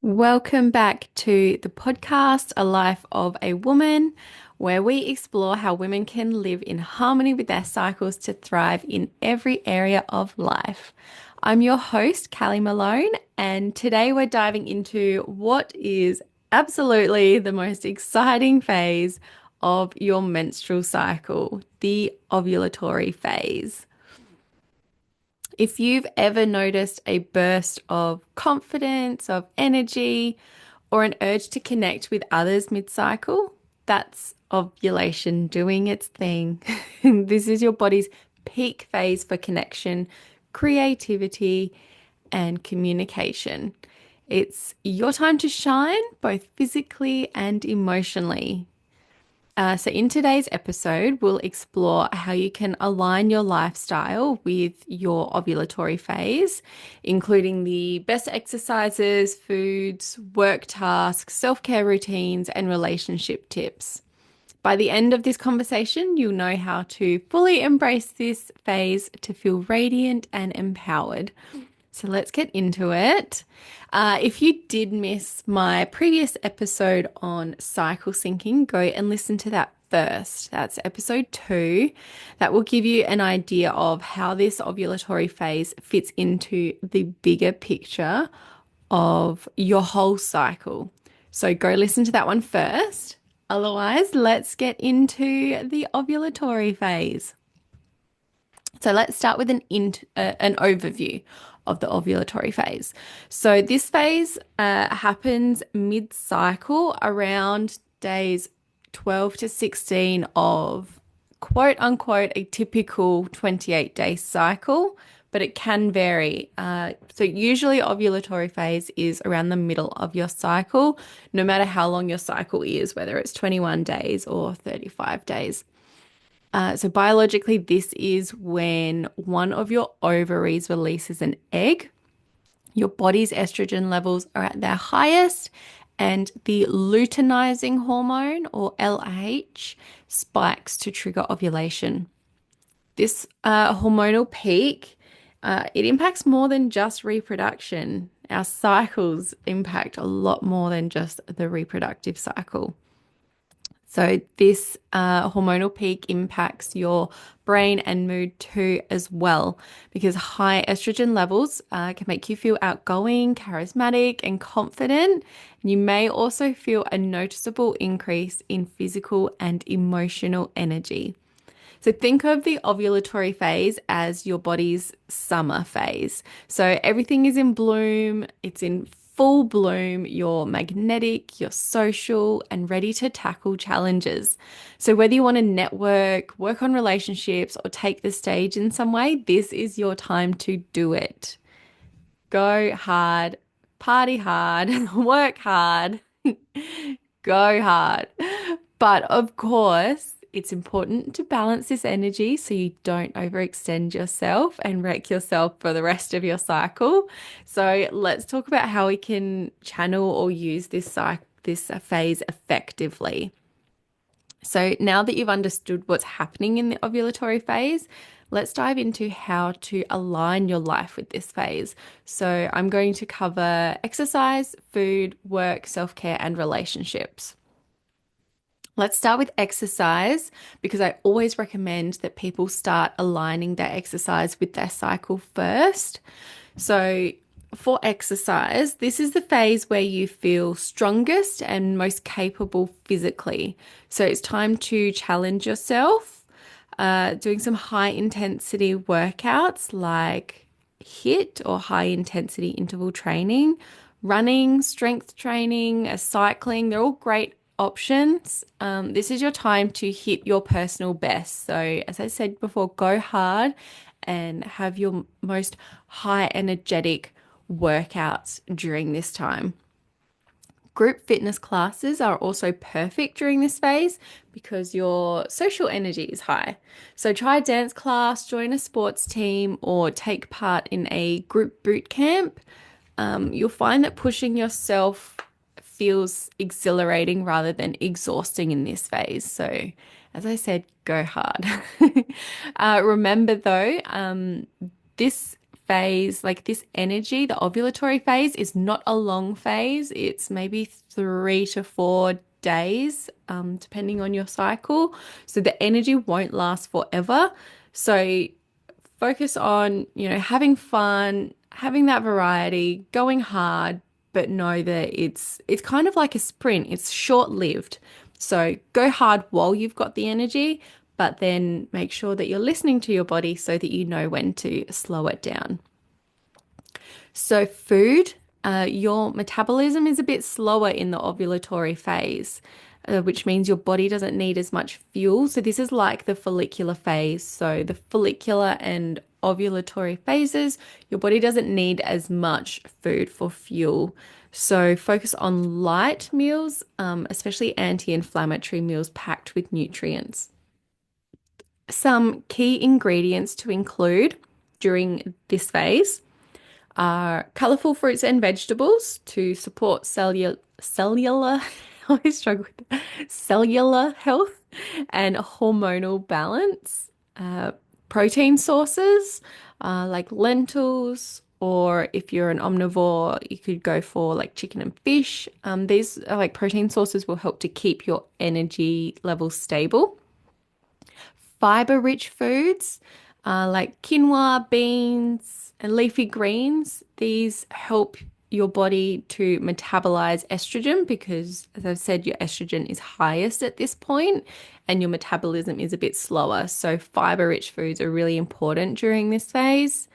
Welcome back to the podcast, A Life of a Woman, where we explore how women can live in harmony with their cycles to thrive in every area of life. I'm your host, Callie Malone, and today we're diving into what is absolutely the most exciting phase of your menstrual cycle, the ovulatory phase. If you've ever noticed a burst of confidence, of energy, or an urge to connect with others mid-cycle, that's ovulation doing its thing. This is your body's peak phase for connection, creativity, and communication. It's your time to shine, both physically and emotionally. So, in today's episode, we'll explore how you can align your lifestyle with your ovulatory phase, including the best exercises, foods, work tasks, self care routines, and relationship tips. By the end of this conversation, you'll know how to fully embrace this phase to feel radiant and empowered. So let's get into it. If you did miss my previous episode on cycle syncing, go and listen to that first. That's episode 2. That will give you an idea of how this ovulatory phase fits into the bigger picture of your whole cycle. So go listen to that one first. Otherwise, let's get into the ovulatory phase. So let's start with an overview of the ovulatory phase. So this phase happens mid-cycle around days 12 to 16 of quote unquote a typical 28-day cycle, but it can vary. So usually ovulatory phase is around the middle of your cycle, no matter how long your cycle is, whether it's 21 days or 35 days. So biologically, this is when one of your ovaries releases an egg. Your body's estrogen levels are at their highest, and the luteinizing hormone, or LH, spikes to trigger ovulation. This hormonal peak, it impacts more than just reproduction. Our cycles impact a lot more than just the reproductive cycle. So this hormonal peak impacts your brain and mood too as well, because high estrogen levels can make you feel outgoing, charismatic, and confident. And you may also feel a noticeable increase in physical and emotional energy. So think of the ovulatory phase as your body's summer phase. So everything is in bloom, it's in full bloom, you're magnetic, you're social, and ready to tackle challenges. So whether you want to network, work on relationships, or take the stage in some way, this is your time to do it. Go hard, party hard, work hard, go hard. But of course, it's important to balance this energy so you don't overextend yourself and wreck yourself for the rest of your cycle. So let's talk about how we can channel or use this phase effectively. So now that you've understood what's happening in the ovulatory phase, let's dive into how to align your life with this phase. So I'm going to cover exercise, food, work, self-care, and relationships. Let's start with exercise because I always recommend that people start aligning their exercise with their cycle first. So, for exercise, this is the phase where you feel strongest and most capable physically. So, it's time to challenge yourself, doing some high intensity workouts like HIIT or high intensity interval training, running, strength training, cycling. They're all great options. This is your time to hit your personal best. So, as I said before, go hard and have your most high energetic workouts during this time. Group fitness classes are also perfect during this phase because your social energy is high. So try a dance class, join a sports team, or take part in a group boot camp. You'll find that pushing yourself feels exhilarating rather than exhausting in this phase. So, as I said, go hard. Remember though, this phase, like this energy, the ovulatory phase is not a long phase. It's maybe 3 to 4 days, depending on your cycle. So the energy won't last forever. So focus on, having fun, having that variety, going hard, but know that it's kind of like a sprint. It's short-lived. So go hard while you've got the energy, but then make sure that you're listening to your body so that you know when to slow it down. So food, your metabolism is a bit slower in the ovulatory phase, which means your body doesn't need as much fuel. So this is like the follicular phase. So the follicular and ovulatory phases, your body doesn't need as much food for fuel. So focus on light meals, especially anti-inflammatory meals packed with nutrients. Some key ingredients to include during this phase are colorful fruits and vegetables to support cellular, I always struggle with that, cellular health and hormonal balance. Protein sources like lentils, or if you're an omnivore, you could go for like chicken and fish. These are like protein sources will help to keep your energy levels stable. Fiber-rich foods like quinoa, beans, and leafy greens. These help your body to metabolize estrogen because, as I've said, your estrogen is highest at this point and your metabolism is a bit slower. So fiber-rich foods are really important during this phase.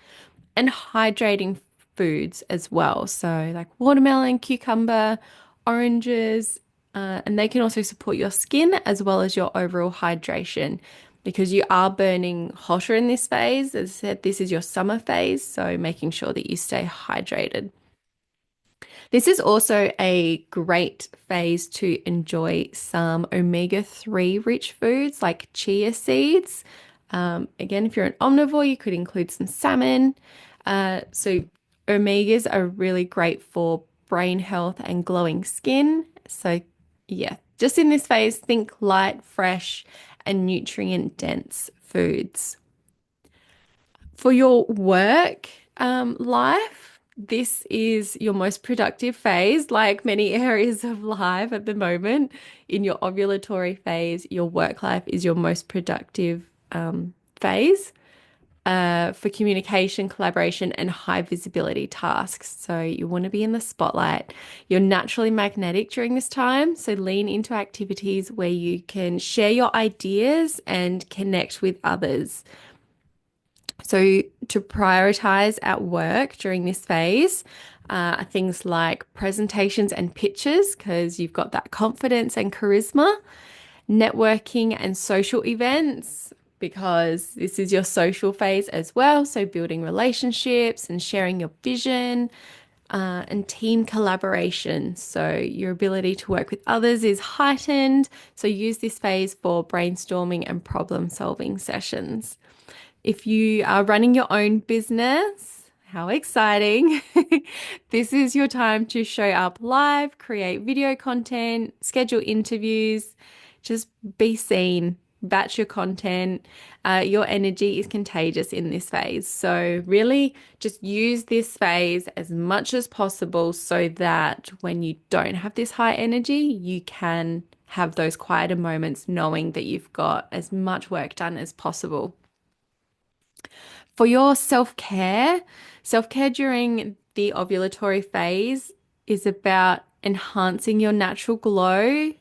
And hydrating foods as well. So, like watermelon, cucumber, oranges, and they can also support your skin as well as your overall hydration because you are burning hotter in this phase. As I said, this is your summer phase, so making sure that you stay hydrated. This is also a great phase to enjoy some omega-3 rich foods like chia seeds. Again, if you're an omnivore, you could include some salmon. So omegas are really great for brain health and glowing skin. So yeah, just in this phase, think light, fresh, and nutrient dense foods. For your work life, this is your most productive phase, like many areas of life at the moment. In your ovulatory phase, your work life is your most productive phase for communication, collaboration, and high visibility tasks. So you want to be in the spotlight. You're naturally magnetic during this time, so lean into activities where you can share your ideas and connect with others. So, to prioritize at work during this phase are things like presentations and pitches, because you've got that confidence and charisma, networking and social events, because this is your social phase as well. So, building relationships and sharing your vision. And team collaboration. So, your ability to work with others is heightened. So, use this phase for brainstorming and problem solving sessions. If you are running your own business, how exciting! This is your time to show up live, create video content, schedule interviews, just be seen, batch your content. Your energy is contagious in this phase. So, really just use this phase as much as possible so that when you don't have this high energy, you can have those quieter moments knowing that you've got as much work done as possible. For your self-care during the ovulatory phase is about enhancing your natural glow,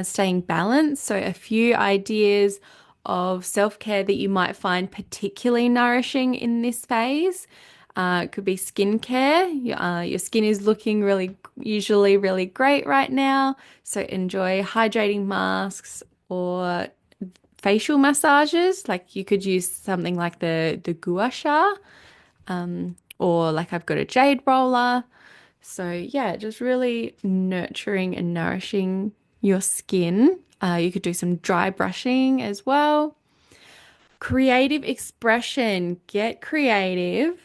staying balanced. So, a few ideas of self-care that you might find particularly nourishing in this phase. It could be skincare. Your skin is looking usually really great right now. So, enjoy hydrating masks or facial massages. Like you could use something like the gua sha, or like I've got a jade roller. So yeah, just really nurturing and nourishing your skin. You could do some dry brushing as well. Creative expression, get creative.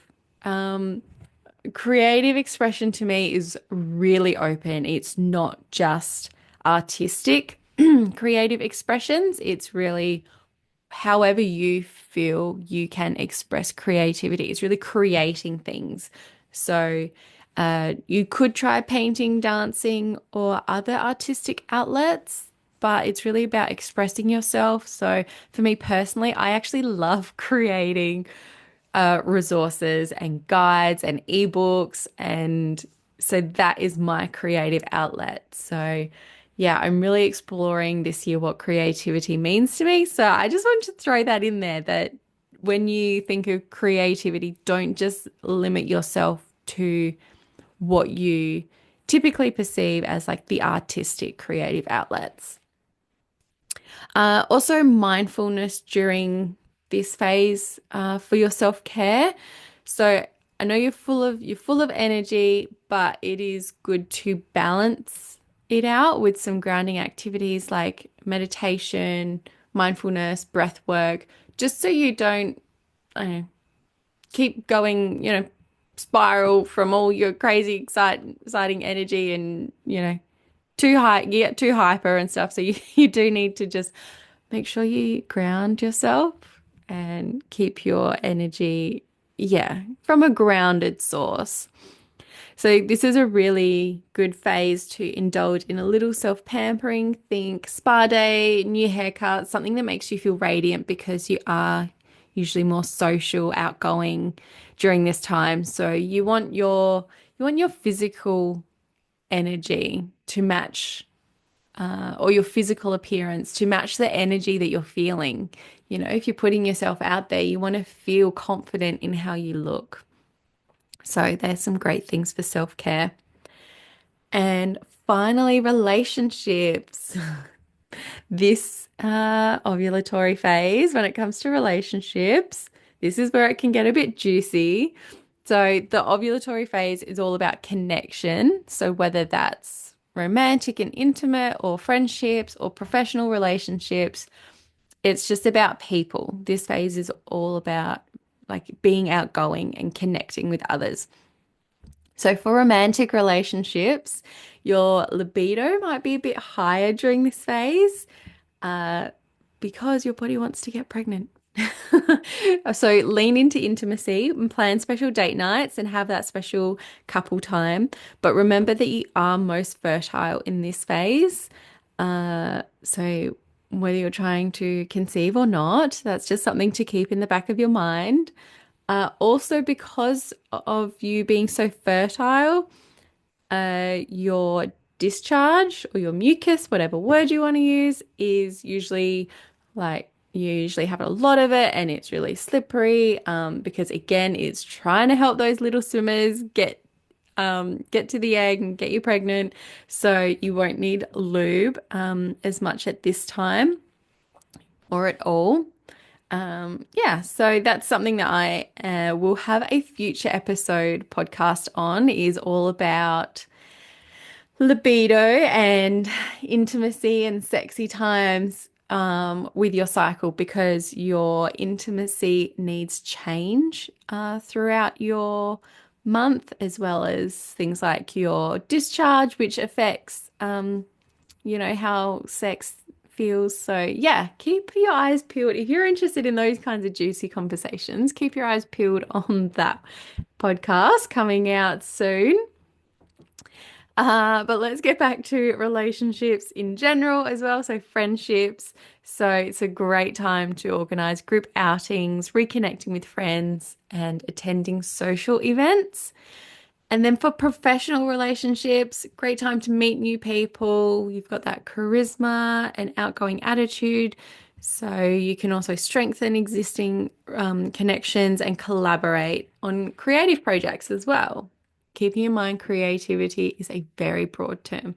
Creative expression to me is really open. It's not just artistic creative expressions. It's really however you feel you can express creativity. It's really creating things. So, you could try painting, dancing, or other artistic outlets, but it's really about expressing yourself. So, for me personally, I actually love creating resources and guides and ebooks. And so that is my creative outlet. So, yeah, I'm really exploring this year what creativity means to me. So, I just wanted to throw that in there that when you think of creativity, don't just limit yourself to what you typically perceive as like the artistic creative outlets. Also, mindfulness during this phase for your self-care. So I know you're full of energy, but it is good to balance it out with some grounding activities like meditation, mindfulness, breath work, just so you don't keep going, spiral from all your crazy exciting energy and, too high, you get too hyper and stuff. So you do need to just make sure you ground yourself and keep your energy, yeah, from a grounded source. So this is a really good phase to indulge in a little self-pampering. Think spa day, new haircut, something that makes you feel radiant because you are usually more social, outgoing during this time. So you want your physical energy to match or your physical appearance to match the energy that you're feeling. If you're putting yourself out there, you want to feel confident in how you look. So there's some great things for self-care. And finally, relationships. This ovulatory phase, when it comes to relationships, this is where it can get a bit juicy. So the ovulatory phase is all about connection. So whether that's romantic and intimate or friendships or professional relationships, it's just about people. This phase is all about like being outgoing and connecting with others. So for romantic relationships, your libido might be a bit higher during this phase because your body wants to get pregnant. So lean into intimacy and plan special date nights and have that special couple time. But remember that you are most fertile in this phase. So whether you're trying to conceive or not, that's just something to keep in the back of your mind. Also, because of you being so fertile, your discharge or your mucus, whatever word you want to use, is usually like you usually have a lot of it and it's really slippery because again, it's trying to help those little swimmers get to the egg and get you pregnant. So you won't need lube as much at this time or at all. Yeah, so that's something that I will have a future episode podcast on is all about libido and intimacy and sexy times with your cycle because your intimacy needs change throughout your month, as well as things like your discharge, which affects, how sex feels. So, yeah, keep your eyes peeled. If you're interested in those kinds of juicy conversations, keep your eyes peeled on that podcast coming out soon. But let's get back to relationships in general as well. So, friendships. So, it's a great time to organize group outings, reconnecting with friends, and attending social events. And then for professional relationships, great time to meet new people. You've got that charisma and outgoing attitude. So you can also strengthen existing connections and collaborate on creative projects as well. Keeping in mind, creativity is a very broad term.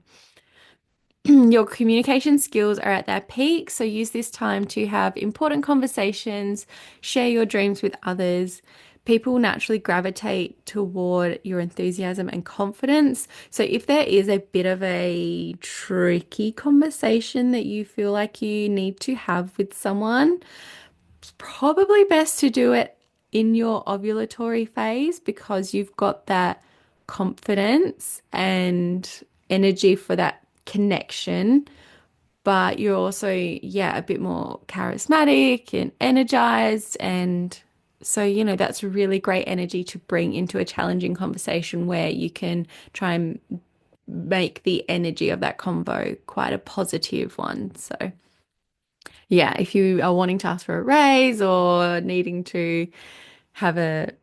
Your communication skills are at their peak, so use this time to have important conversations, share your dreams with others. People naturally gravitate toward your enthusiasm and confidence. So if there is a bit of a tricky conversation that you feel like you need to have with someone, it's probably best to do it in your ovulatory phase because you've got that confidence and energy for that connection but you're also, yeah, a bit more charismatic and energized. And so, that's really great energy to bring into a challenging conversation where you can try and make the energy of that convo quite a positive one. So, yeah, if you are wanting to ask for a raise or needing to have a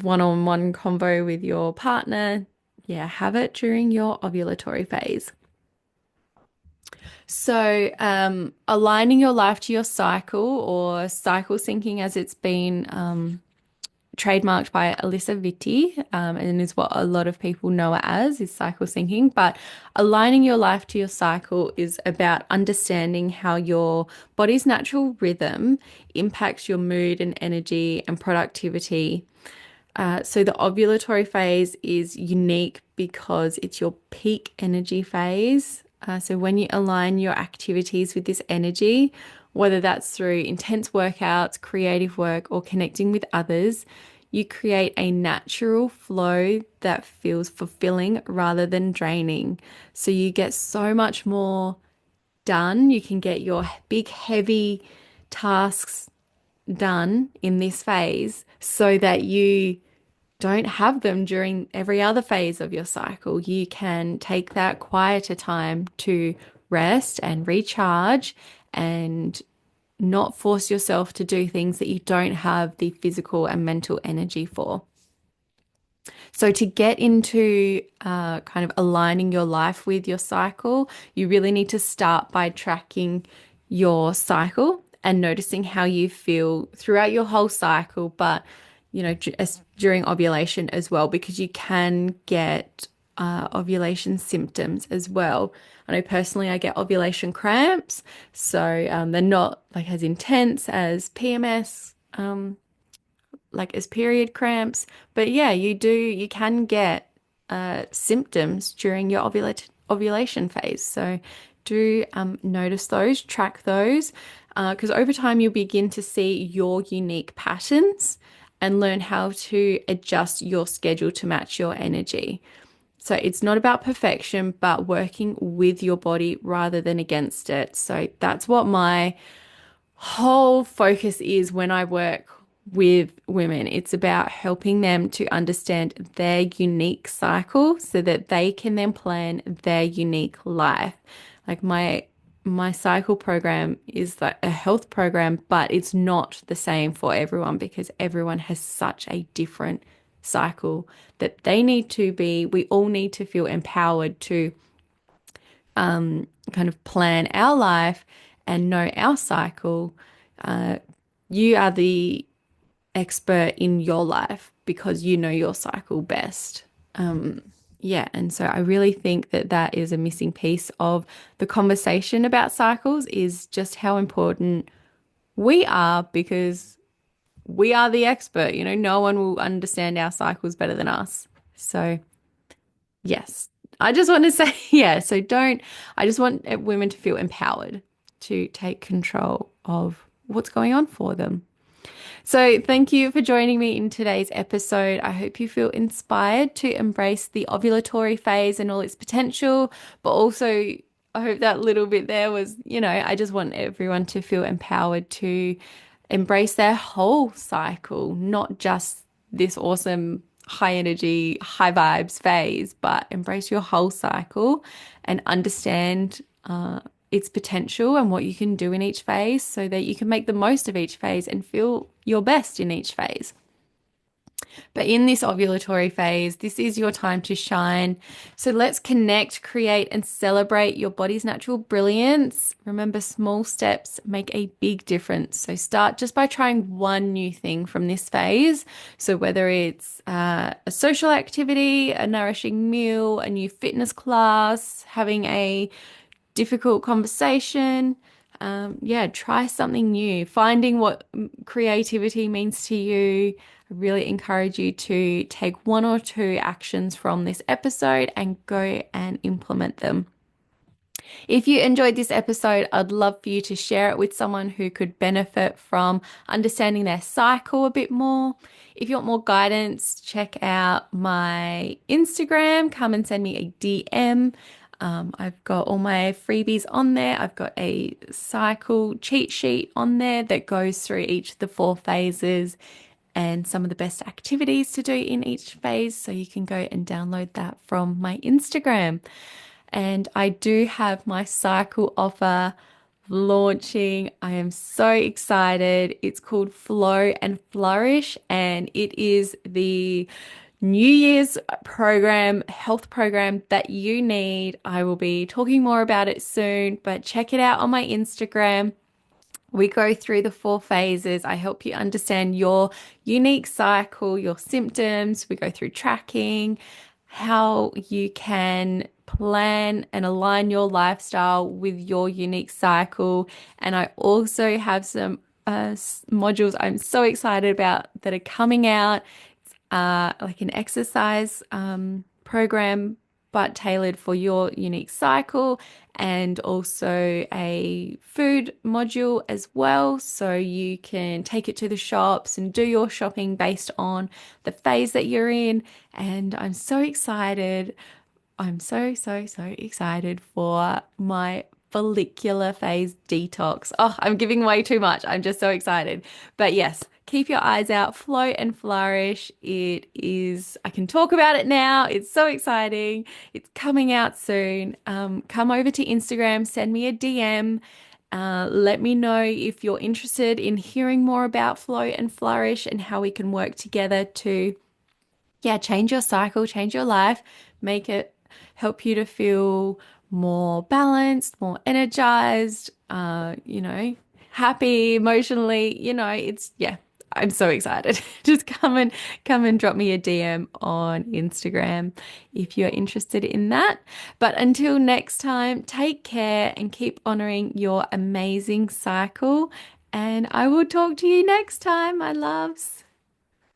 one-on-one convo with your partner, yeah, have it during your ovulatory phase. So, aligning your life to your cycle or cycle syncing as it's been trademarked by Alyssa Vitti, and is what a lot of people know it as, is cycle syncing. But aligning your life to your cycle is about understanding how your body's natural rhythm impacts your mood and energy and productivity. So the ovulatory phase is unique because it's your peak energy phase. So when you align your activities with this energy, whether that's through intense workouts, creative work, or connecting with others, you create a natural flow that feels fulfilling rather than draining. So you get so much more done. You can get your big, heavy tasks done in this phase so that you don't have them during every other phase of your cycle. You can take that quieter time to rest and recharge and not force yourself to do things that you don't have the physical and mental energy for. So, to get into kind of aligning your life with your cycle, you really need to start by tracking your cycle and noticing how you feel throughout your whole cycle, but during ovulation as well, because you can get ovulation symptoms as well. I know personally I get ovulation cramps, so they're not like as intense as PMS, like as period cramps. But yeah, you can get symptoms during your ovulation phase. So do notice those, track those, because over time you'll begin to see your unique patterns and learn how to adjust your schedule to match your energy. So it's not about perfection, but working with your body rather than against it. So that's what my whole focus is when I work with women. It's about helping them to understand their unique cycle so that they can then plan their unique life. Like my cycle program is like a health program, but it's not the same for everyone because everyone has such a different cycle that we all need to feel empowered to kind of plan our life and know our cycle. Uh, you are the expert in your life because you know your cycle best. Yeah, and so I really think that that is a missing piece of the conversation about cycles is just how important we are because we are the expert. No one will understand our cycles better than us. So, yes, I just want to say, yeah, I just want women to feel empowered to take control of what's going on for them. So, thank you for joining me in today's episode. I hope you feel inspired to embrace the ovulatory phase and all its potential, but also I hope that little bit there was, I just want everyone to feel empowered to embrace their whole cycle, not just this awesome high energy, high vibes phase, but embrace your whole cycle and understand its potential and what you can do in each phase so that you can make the most of each phase and feel your best in each phase. But in this ovulatory phase, this is your time to shine. So let's connect, create, and celebrate your body's natural brilliance. Remember, small steps make a big difference. So start just by trying one new thing from this phase. So whether it's a social activity, a nourishing meal, a new fitness class, having a difficult conversation. Yeah, try something new. Finding what creativity means to you. I really encourage you to take one or two actions from this episode and go and implement them. If you enjoyed this episode, I'd love for you to share it with someone who could benefit from understanding their cycle a bit more. If you want more guidance, check out my Instagram. Come and send me a DM. I've got all my freebies on there. I've got a cycle cheat sheet on there that goes through each of the 4 phases and some of the best activities to do in each phase. So you can go and download that from my Instagram. And I do have my cycle offer launching. I am so excited. It's called Flow and Flourish, and it is the New Year's program, health program that you need. I will be talking more about it soon, but check it out on my Instagram. We go through the 4 phases. I help you understand your unique cycle, your symptoms. We go through tracking, how you can plan and align your lifestyle with your unique cycle. And I also have some modules I'm so excited about that are coming out, like an exercise program, but tailored for your unique cycle, and also a food module as well. So you can take it to the shops and do your shopping based on the phase that you're in. And I'm so excited. I'm so excited for my follicular phase detox. Oh, I'm giving way too much. I'm just so excited. But yes, keep your eyes out. Float and flourish. It is, I can talk about it now. It's so exciting. It's coming out soon. Come over to Instagram, send me a DM. Let me know if you're interested in hearing more about Float and Flourish and how we can work together to, yeah, change your cycle, change your life, make it help you to feel more balanced, more energized, happy emotionally. Yeah, I'm so excited. Just come and drop me a DM on Instagram if you're interested in that. But until next time, take care and keep honoring your amazing cycle. And I will talk to you next time, my loves.